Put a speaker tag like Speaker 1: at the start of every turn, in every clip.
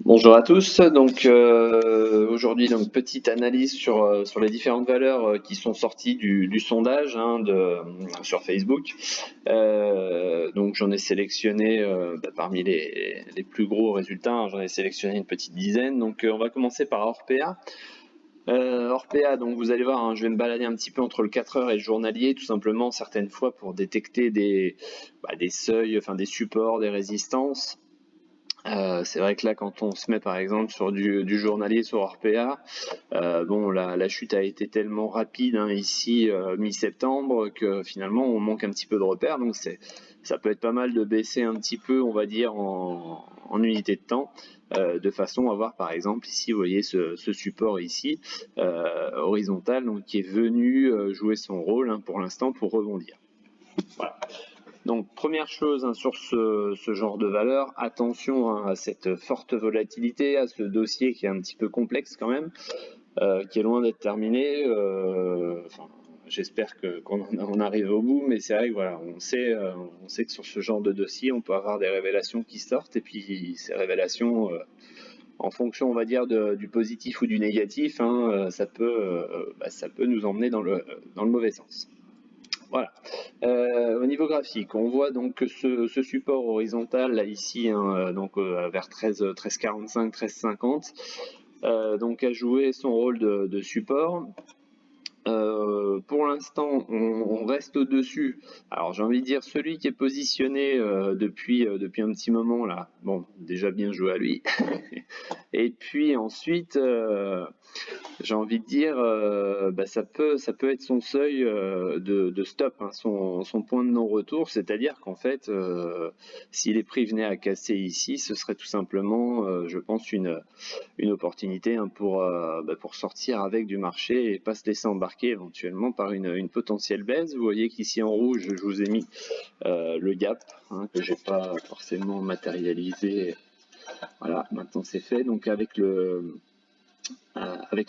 Speaker 1: Bonjour à tous. Donc aujourd'hui, donc petite analyse sur les différentes valeurs qui sont sorties du sondage sur Facebook. Donc j'en ai sélectionné parmi les plus gros résultats, hein, j'en ai sélectionné une petite dizaine. Donc on va commencer par Orpea. Orpea, donc vous allez voir, hein, je vais me balader un petit peu entre le 4 heures et le journalier, tout simplement certaines fois pour détecter des seuils, enfin des supports, des résistances. C'est vrai que là, quand on se met par exemple sur du journalier sur Orpea, bon, la chute a été tellement rapide, hein, ici mi-septembre, que finalement on manque un petit peu de repères. Donc ça peut être pas mal de baisser un petit peu, on va dire, en unité de temps, de façon à voir par exemple ici, vous voyez ce support ici, horizontal, donc qui est venu jouer son rôle, hein, pour l'instant pour rebondir. Voilà. Donc première chose, hein, sur ce genre de valeur, attention, hein, à cette forte volatilité, à ce dossier qui est un petit peu complexe quand même, qui est loin d'être terminé. J'espère qu'on arrive au bout, mais c'est vrai que voilà, on sait que sur ce genre de dossier, on peut avoir des révélations qui sortent, et puis ces révélations, en fonction, on va dire, du positif ou du négatif, hein, ça peut nous emmener dans le mauvais sens. Voilà. Au niveau graphique, on voit donc que ce support horizontal là ici, hein, vers 13,45, 13,50, donc a joué son rôle de support. Pour l'instant, on reste au-dessus. Alors j'ai envie de dire celui qui est positionné depuis un petit moment là. Bon, déjà bien joué à lui. Et puis ensuite, j'ai envie de dire, ça peut être son seuil de stop, hein, son point de non-retour, c'est-à-dire qu'en fait, si les prix venaient à casser ici, ce serait tout simplement, je pense, une opportunité, hein, pour sortir avec du marché et pas se laisser embarquer éventuellement par une potentielle baisse. Vous voyez qu'ici en rouge, je vous ai mis le gap, hein, que j'ai pas forcément matérialisé. Voilà, maintenant c'est fait. Donc avec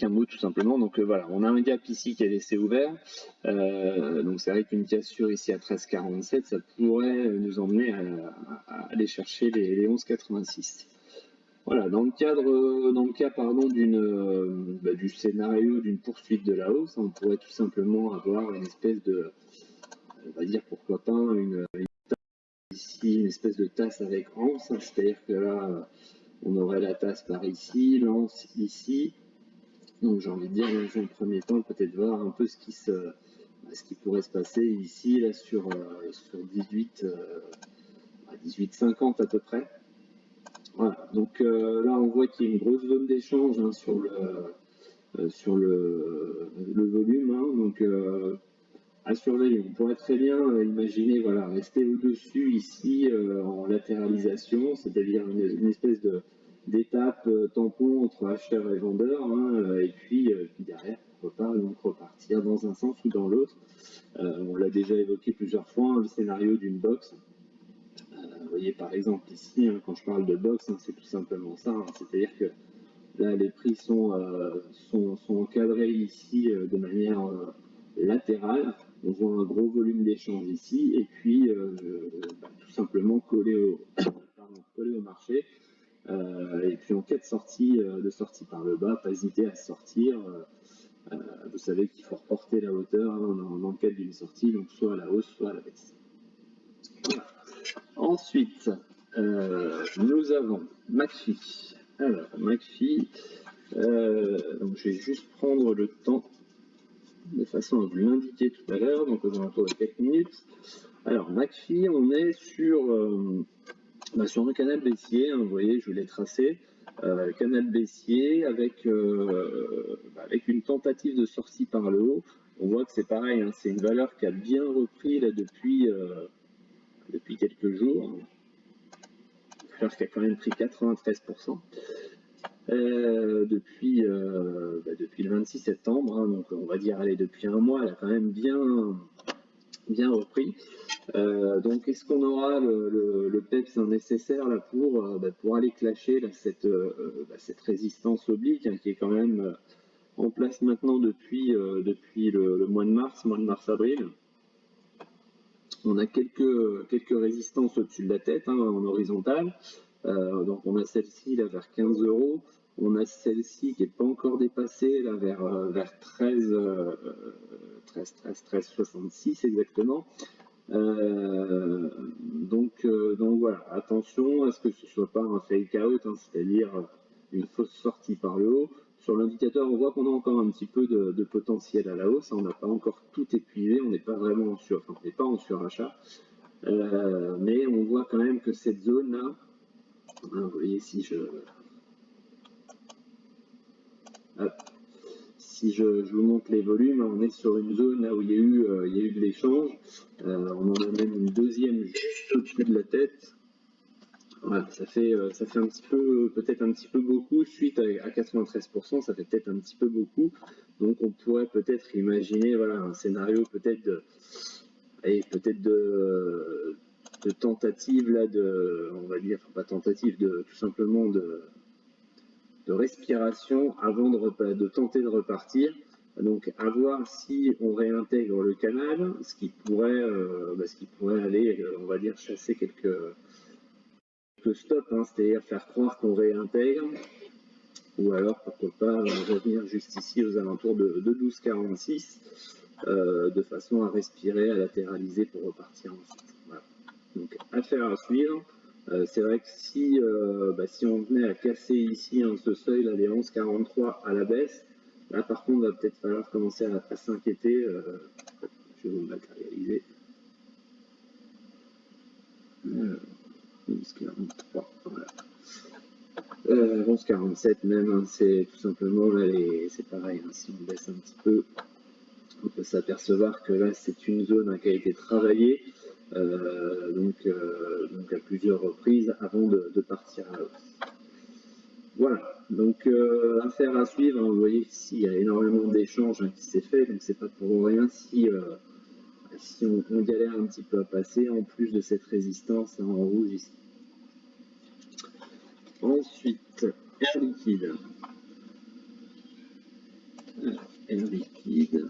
Speaker 1: un mot tout simplement. Donc voilà, on a un gap ici qui est laissé ouvert. Donc c'est vrai qu'une cassure ici à 13,47, ça pourrait nous emmener à aller chercher les 11,86. Voilà, dans le cas pardon, du scénario d'une poursuite de la hausse, on pourrait tout simplement avoir une espèce de, on va dire pourquoi pas, ici une espèce de tasse avec anse, hein, c'est-à-dire que là, on aurait la tasse par ici, l'anse ici. Donc j'ai envie de dire, dans un premier temps, peut-être voir un peu ce qui pourrait se passer ici, là, sur 18,50 à peu près. Voilà, donc là on voit qu'il y a une grosse zone d'échange, hein, sur le volume, hein, donc à surveiller. On pourrait très bien imaginer, voilà, rester au-dessus ici en latéralisation, c'est-à-dire une espèce d'étape tampon entre acheteur et vendeur, hein, et puis derrière, pourquoi pas, donc repartir dans un sens ou dans l'autre. On l'a déjà évoqué plusieurs fois, hein, le scénario d'une box. Vous voyez par exemple ici, hein, quand je parle de box, hein, c'est tout simplement ça, hein, c'est-à-dire que là les prix sont encadrés ici de manière latérale. On voit un gros volume d'échange ici, et puis tout simplement collé au marché. Et puis en cas de sortie par le bas, pas hésiter à sortir. Vous savez qu'il faut reporter la hauteur, hein, dans le cadre d'une sortie, donc soit à la hausse, soit à la baisse. Voilà. Ensuite, nous avons McPhee. Alors, McPhee, donc je vais juste prendre le temps de façon à vous l'indiquer tout à l'heure, donc aux alentours de 4 minutes. Alors, McPhee, on est sur un canal baissier, hein, vous voyez, je vous l'ai tracé. Canal baissier avec une tentative de sortie par le haut. On voit que c'est pareil, hein, c'est une valeur qui a bien repris là, depuis quelques jours. Une valeur qui a quand même pris 93%. Depuis le 26 septembre, hein, donc on va dire, allez, depuis un mois, elle a quand même bien repris. Donc est-ce qu'on aura le peps nécessaire là pour aller clasher là, cette résistance oblique, hein, qui est quand même en place maintenant depuis le mois de mars-avril. On a quelques résistances au-dessus de la tête, hein, en horizontal. Donc on a celle-ci là vers 15 €. On a celle-ci qui n'est pas encore dépassée là vers 13,66 exactement. Donc voilà, attention à ce que ce soit pas un fake out, hein, c'est-à-dire une fausse sortie par le haut. Sur l'indicateur, on voit qu'on a encore un petit peu de potentiel à la hausse, hein, on n'a pas encore tout épuisé, on n'est pas vraiment on n'est pas en surachat, mais on voit quand même que cette zone là, hein, vous voyez si je vous montre les volumes, on est sur une zone là où il y a eu de l'échange. On en a même une deuxième juste au-dessus de la tête. Voilà, ça fait un petit peu, peut-être un petit peu beaucoup, suite à 93%, ça fait peut-être un petit peu beaucoup. Donc on pourrait peut-être imaginer voilà, un scénario peut-être de tentative là on va dire, pas tentative, tout simplement de respiration avant de tenter de repartir. Donc à voir si on réintègre le canal, ce qui pourrait aller, on va dire, chasser quelques stops, hein, c'est-à-dire faire croire qu'on réintègre, ou alors pourquoi pas revenir juste ici aux alentours de 12,46 de façon à respirer, à latéraliser pour repartir ensuite. Voilà. Donc affaire à suivre. C'est vrai que si on venait à casser ici ce seuil là, les 11,43 à la baisse, là par contre va peut-être falloir commencer à s'inquiéter. Je vais vous le matérialiser. 11,43, voilà. 11,47 même, hein, c'est tout simplement là, c'est pareil, hein, si on baisse un petit peu, on peut s'apercevoir que là c'est une zone hein, qui a été travaillée donc à plusieurs reprises avant de partir à la hausse. Voilà, donc affaire à suivre, hein, vous voyez qu'ici il y a énormément d'échanges hein, qui s'est fait, donc c'est pas pour rien si on galère un petit peu à passer, en plus de cette résistance hein, en rouge ici. Ensuite, Air Liquide. Air Liquide.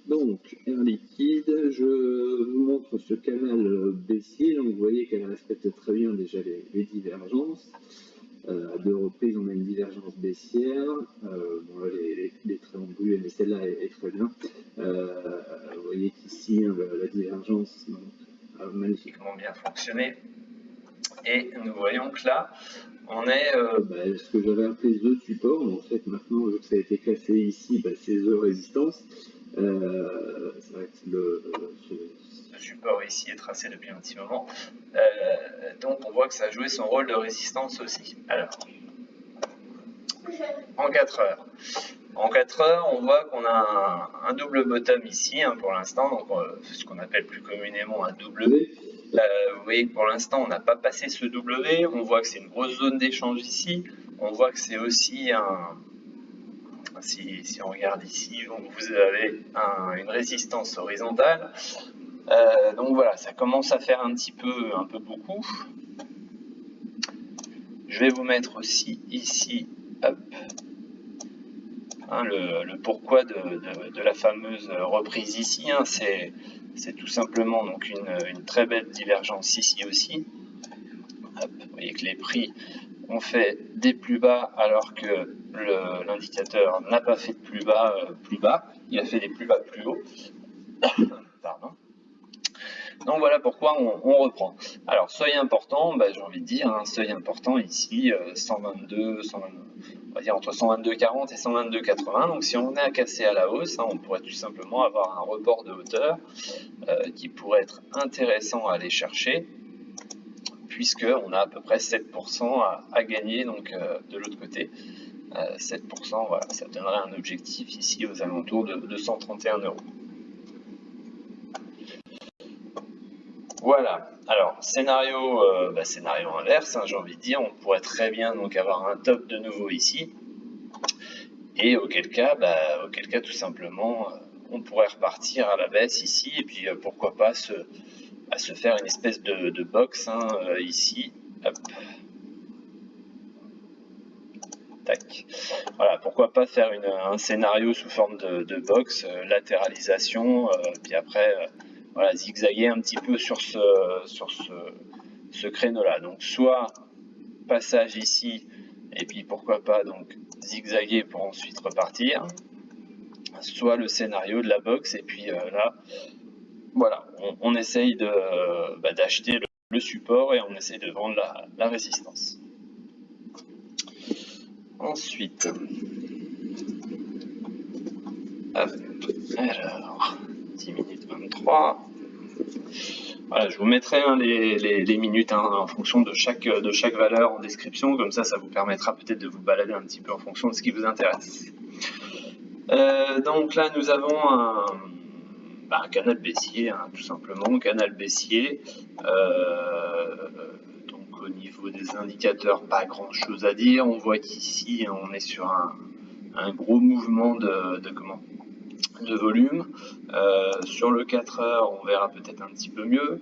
Speaker 1: Donc, Air Liquide, je vous montre ce canal baissier. Donc, vous voyez qu'elle respecte très bien déjà les divergences. À deux reprises, on a une divergence baissière. Bon, là, les traits ont brûlé, mais celle-là est très bien. Vous voyez qu'ici, hein, la divergence a magnifiquement bien fonctionné. Et nous voyons que là, on est ce que j'avais appelé The Support. En fait, maintenant, vu que ça a été classé ici, c'est The Résistance. C'est vrai que ce support ici est tracé depuis un petit moment. Donc, on voit que ça a joué son rôle de résistance aussi. Alors, en 4 heures. En 4 heures, on voit qu'on a un double bottom ici hein, pour l'instant, donc ce qu'on appelle plus communément un W. Vous voyez que pour l'instant, on n'a pas passé ce W. On voit que c'est une grosse zone d'échange ici. On voit que c'est aussi un... Si on regarde ici, donc vous avez une résistance horizontale. Donc voilà, ça commence à faire un peu beaucoup. Je vais vous mettre aussi ici, hop, hein, le pourquoi de la fameuse reprise ici. Hein, c'est tout simplement donc une très belle divergence ici aussi. Hop, vous voyez que les prix ont fait des plus bas alors que l'indicateur n'a pas fait de plus bas, il a fait des plus bas plus haut. Pardon. Donc voilà pourquoi on reprend. Alors seuil important, j'ai envie de dire, un seuil important ici, 122, on va dire entre 122,40 et 122,80. Donc si on est à casser à la hausse, hein, on pourrait tout simplement avoir un report de hauteur qui pourrait être intéressant à aller chercher, puisqu'on a à peu près 7% à gagner donc, de l'autre côté. 7%, voilà, ça donnerait un objectif ici aux alentours de 131 €. Voilà, alors scénario inverse, hein, j'ai envie de dire, on pourrait très bien donc avoir un top de nouveau ici, et auquel cas tout simplement, on pourrait repartir à la baisse ici, et puis pourquoi pas se faire une espèce de box hein, ici, hop. Tac. Voilà, pourquoi pas faire un scénario sous forme de box, latéralisation, puis après voilà, zigzaguer un petit peu sur ce
Speaker 2: ce créneau-là. Donc soit passage ici, et puis pourquoi pas donc zigzaguer pour ensuite repartir, soit le scénario de la box, et puis là, voilà, on essaye d'acheter le support et on essaye de vendre la résistance. Ensuite, hop, alors, 10 minutes 23. Voilà, je vous mettrai les minutes en fonction de chaque valeur en description, comme ça vous permettra peut-être de vous balader un petit peu en fonction de ce qui vous intéresse. Donc là nous avons un canal baissier, tout simplement, canal baissier. Donc au niveau des indicateurs, pas grand chose à dire. On voit qu'ici on est sur un gros mouvement de volume. Sur le 4 heures, on verra peut-être un petit peu mieux.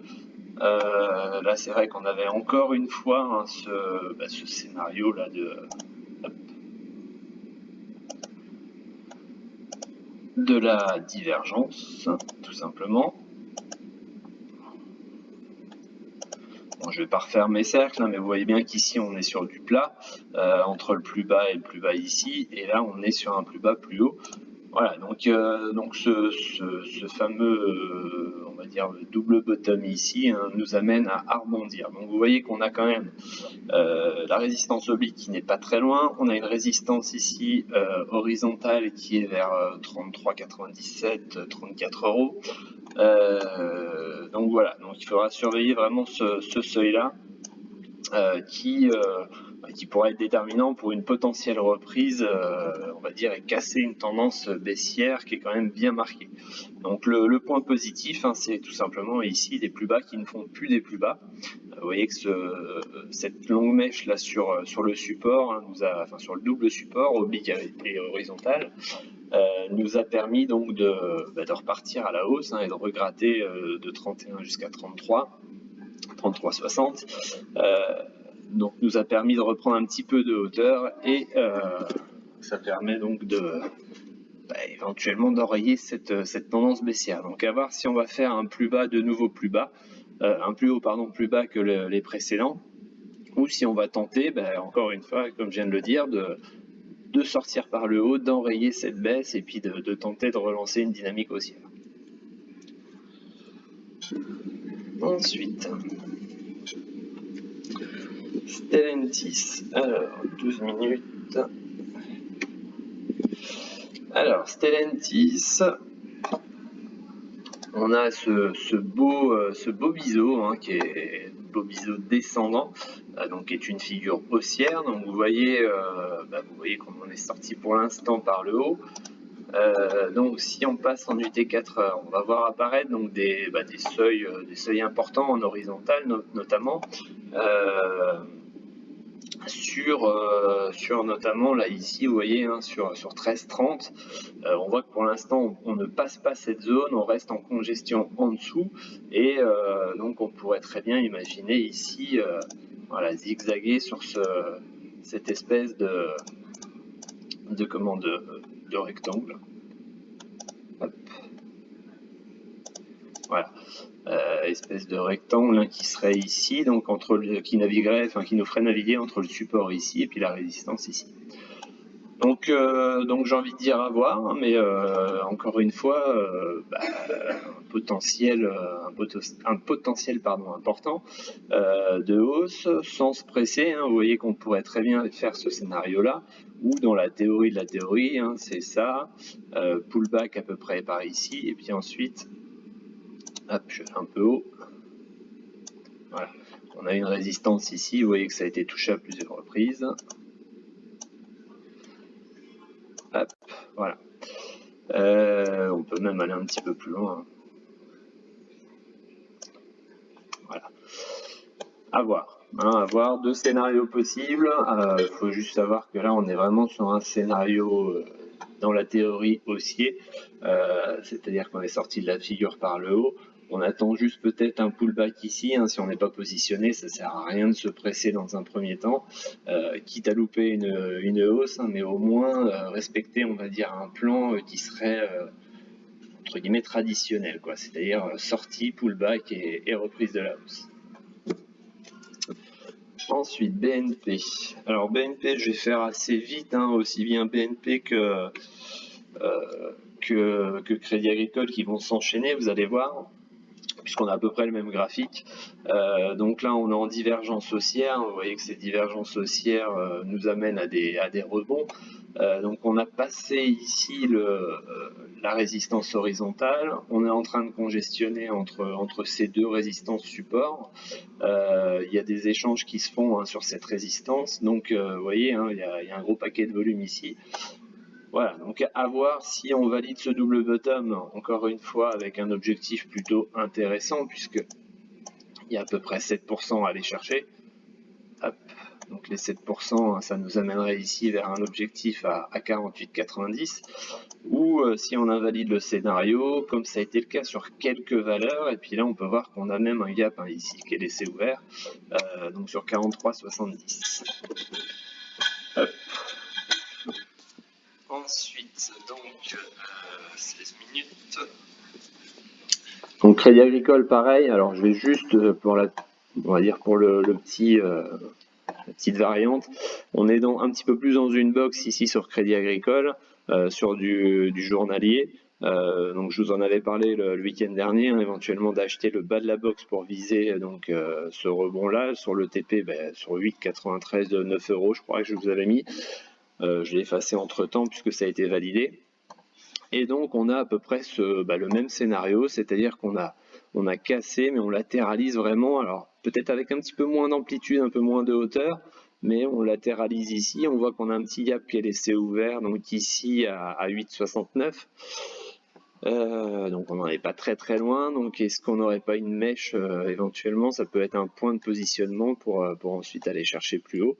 Speaker 2: Là, c'est vrai qu'on avait encore une fois ce scénario-là de la divergence, tout simplement. Bon, je vais pas refaire mes cercles, mais vous voyez bien qu'ici on est sur du plat, entre le plus bas et le plus bas ici, et là on est sur un plus bas plus haut. Voilà, donc ce fameux, on va dire, double bottom ici, nous amène à rebondir. Donc vous voyez qu'on a quand même la résistance oblique qui n'est pas très loin. On a une résistance ici horizontale qui est vers 33,97, 34 euros. Donc voilà, donc il faudra surveiller vraiment ce seuil-là qui pourrait être déterminant pour une potentielle reprise, on va dire, et casser une tendance baissière qui est quand même bien marquée. Donc le point positif, c'est tout simplement ici des plus bas qui ne font plus des plus bas. Vous voyez que cette longue mèche là sur le support, sur le double support oblique et horizontal, nous a permis donc de repartir à la hausse et de regratter de 31 jusqu'à 33,60. Donc nous a permis de reprendre un petit peu de hauteur et ça permet donc éventuellement d'enrayer cette tendance baissière. Donc à voir si on va faire un plus bas, de nouveau plus bas, un plus haut pardon, plus bas que les précédents, ou si on va tenter, encore une fois, comme je viens de le dire, de sortir par le haut, d'enrayer cette baisse et puis de tenter de relancer une dynamique haussière. Ensuite, Stellantis, alors 12 minutes. Alors Stellantis, on a ce beau biseau qui est beau biseau descendant, donc qui est une figure haussière. Donc vous voyez qu'on en est sorti pour l'instant par le haut. Donc si on passe en UT4 heures, on va voir apparaître donc des seuils importants en horizontal notamment. Sur notamment là ici vous voyez sur 13,30, on voit que pour l'instant on ne passe pas cette zone, on reste en congestion en dessous et donc on pourrait très bien imaginer ici zigzaguer sur cette espèce de rectangle. Hop. Voilà. Espèce de rectangle qui serait ici, donc qui nous ferait naviguer entre le support ici et puis la résistance ici. Donc j'ai envie de dire à voir, mais encore une fois, un potentiel important de hausse sans se presser. Vous voyez qu'on pourrait très bien faire ce scénario-là, ou dans la théorie de la théorie, c'est ça, pullback à peu près par ici, et puis ensuite hop, je fais un peu haut. Voilà. On a une résistance ici, vous voyez que ça a été touché à plusieurs reprises. Hop, voilà. On peut même aller un petit peu plus loin. Voilà. À voir. À voir, deux scénarios possibles. Il faut juste savoir que là, on est vraiment sur un scénario dans la théorie haussier. C'est-à-dire qu'on est sorti de la figure par le haut. On attend juste peut-être un pullback ici, si on n'est pas positionné, ça sert à rien de se presser dans un premier temps, quitte à louper une hausse, mais au moins respecter, on va dire, un plan qui serait entre guillemets traditionnel, c'est-à-dire sortie, pullback et reprise de la hausse. Ensuite, BNP. Alors BNP, je vais faire assez vite, hein, aussi bien BNP que Crédit Agricole qui vont s'enchaîner, vous allez voir, puisqu'on a à peu près le même graphique. Donc là, on est en divergence haussière. Vous voyez que ces divergences haussières nous amènent à des rebonds. Donc on a passé ici la résistance horizontale. On est en train de congestionner entre ces deux résistances support. Il y a des échanges qui se font, hein, sur cette résistance. Donc vous voyez, hein, il y a un gros paquet de volume ici. Voilà, donc à voir si on valide ce double bottom, encore une fois, avec un objectif plutôt intéressant, puisque il y a à peu près 7% à aller chercher. Hop. Donc les 7%, ça nous amènerait ici vers un objectif à 48,90. Ou si on invalide le scénario, comme ça a été le cas sur quelques valeurs, et puis là on peut voir qu'on a même un gap, hein, ici qui est laissé ouvert, donc sur 43,70. Hop. Ensuite, donc 16 minutes. Donc Crédit Agricole, pareil. Alors je vais juste pour on va dire pour la petite variante. On est un petit peu plus dans une box ici sur Crédit Agricole, sur du journalier. Donc je vous en avais parlé le week-end dernier, hein, éventuellement d'acheter le bas de la box pour viser donc ce rebond-là sur le TP, sur 8,93 de 9 €, je crois que je vous avais mis. Je l'ai effacé entre temps puisque ça a été validé. Et donc on a à peu près le même scénario, c'est-à-dire qu'on a cassé, mais on latéralise vraiment. Alors peut-être avec un petit peu moins d'amplitude, un peu moins de hauteur, mais on latéralise ici. On voit qu'on a un petit gap qui est laissé ouvert, donc ici à 8,69. Donc on n'en est pas très très loin. Donc est-ce qu'on n'aurait pas une mèche éventuellement? Ça peut être un point de positionnement pour ensuite aller chercher plus haut.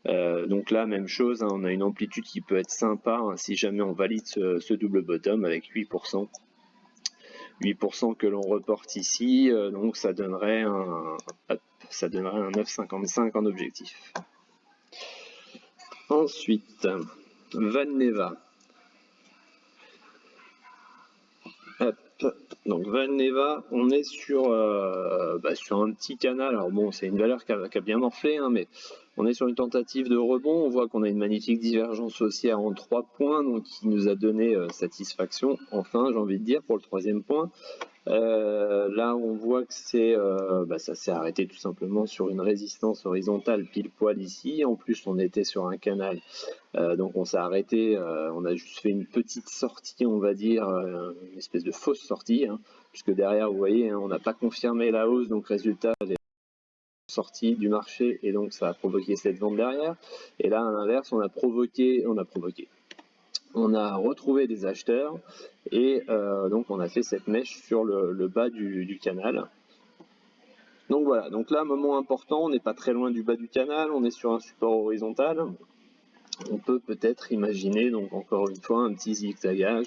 Speaker 2: Donc là, même chose, hein, on a une amplitude qui peut être sympa, hein, si jamais on valide ce double bottom avec 8%. 8% que l'on reporte ici, donc ça donnerait un 9,55 en objectif. Ensuite, Valneva. Donc Valneva, on est sur un petit canal. Alors bon, c'est une valeur qui a bien morflé, hein, mais on est sur une tentative de rebond. On voit qu'on a une magnifique divergence haussière en 3 points, donc qui nous a donné satisfaction. Enfin, j'ai envie de dire, pour le troisième point. Là, on voit que ça s'est arrêté tout simplement sur une résistance horizontale pile poil ici. En plus, on était sur un canal, donc on s'est arrêté. On a juste fait une petite sortie, on va dire, une espèce de fausse sortie, hein, puisque derrière, vous voyez, hein, on n'a pas confirmé la hausse, donc résultat, les sorties du marché, et donc ça a provoqué cette vente derrière. Et là, à l'inverse, on a retrouvé des acheteurs et donc on a fait cette mèche sur le bas du canal. Donc voilà, donc là, moment important, on n'est pas très loin du bas du canal, on est sur un support horizontal. On peut peut-être imaginer, donc encore une fois, un petit zigzagage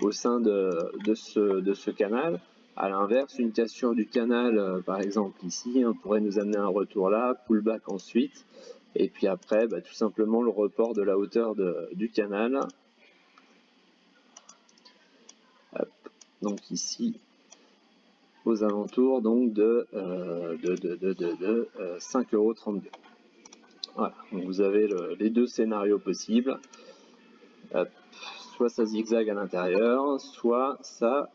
Speaker 2: au sein de ce canal. À l'inverse, une cassure du canal, par exemple ici, hein, pourrait nous amener un retour là, pullback ensuite, et puis après, tout simplement le report de la hauteur du canal. Hop. Donc ici, aux alentours donc de 5,32 €. Voilà, donc vous avez les deux scénarios possibles. Hop. Soit ça zigzag à l'intérieur, soit ça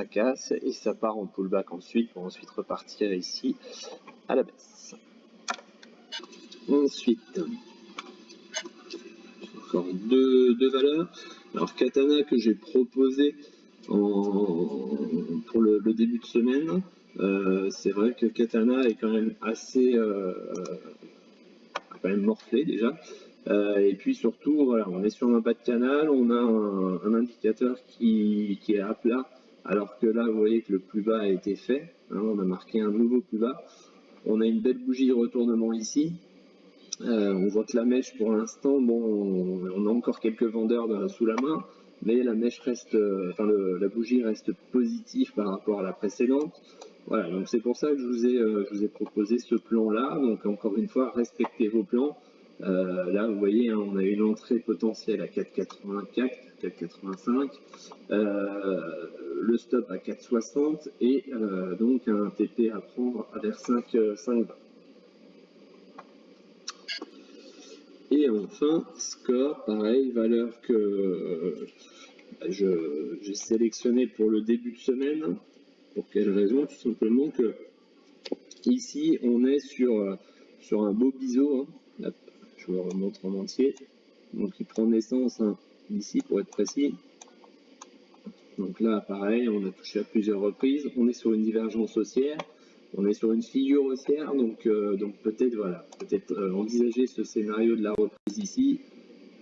Speaker 2: casse et ça part en pullback ensuite pour ensuite repartir ici à la baisse. Ensuite, encore deux valeurs. Alors Katana que j'ai proposé pour le début de semaine. C'est vrai que Katana est quand même assez quand même morflé déjà. Et puis surtout, voilà, on est sur un bas de canal, on a un indicateur qui est à plat, alors que là, vous voyez que le plus bas a été fait. Hein, on a marqué un nouveau plus bas. On a une belle bougie de retournement ici. On voit que la mèche, pour l'instant, bon, on a encore quelques vendeurs sous la main, mais la mèche reste, la bougie reste positive par rapport à la précédente. Voilà, donc c'est pour ça que je vous ai proposé ce plan-là. Donc encore une fois, respectez vos plans. Là, vous voyez, hein, on a une entrée potentielle à 4,84, 4,85, le stop à 4,60 et donc un TP à prendre vers 5,20.
Speaker 1: Et enfin, score, pareil, valeur que j'ai sélectionné pour le début de semaine. Pour quelle raison? Tout simplement que ici, on est sur un beau biseau. Hein. Là, je vous le remontre en entier. Donc, il prend naissance ici, pour être précis. Donc là, pareil, on a touché à plusieurs reprises. On est sur une divergence haussière. On est sur une figure haussière. Donc peut-être envisager ce scénario de la reprise ici,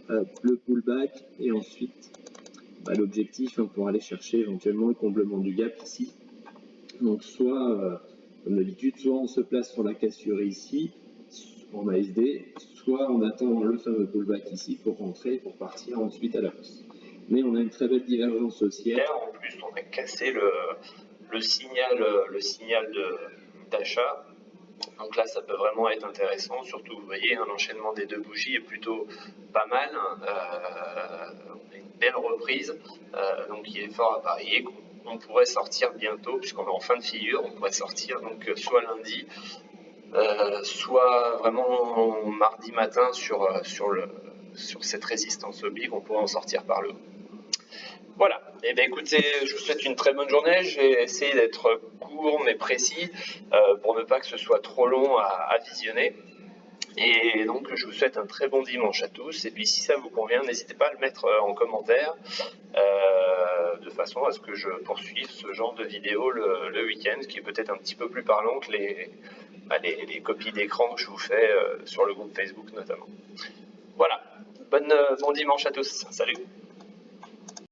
Speaker 1: le pullback, et ensuite l'objectif pour aller chercher éventuellement le comblement du gap ici. Donc soit, comme d'habitude, soit on se place sur la cassure ici, en ASD, soit on attend le fameux pullback ici pour rentrer, pour partir ensuite à la hausse. Mais on a une très belle divergence haussière.
Speaker 2: En plus, on a cassé le signal d'achat. Donc là, ça peut vraiment être intéressant. Surtout, vous voyez, l'enchaînement des deux bougies est plutôt pas mal. On a une belle reprise, donc il est fort à parier qu'on pourrait sortir bientôt, puisqu'on est en fin de figure. On pourrait sortir donc soit lundi, soit vraiment mardi matin sur cette résistance oblique. On pourrait en sortir par le haut. Voilà, et bien écoutez, je vous souhaite une très bonne journée. J'ai essayé d'être court mais précis pour ne pas que ce soit trop long à visionner. Et donc je vous souhaite un très bon dimanche à tous. Et puis si ça vous convient, n'hésitez pas à le mettre en commentaire de façon à ce que je poursuive ce genre de vidéo le week-end, qui est peut-être un petit peu plus parlant que les copies d'écran que je vous fais sur le groupe Facebook notamment. Voilà, bon dimanche à tous, salut.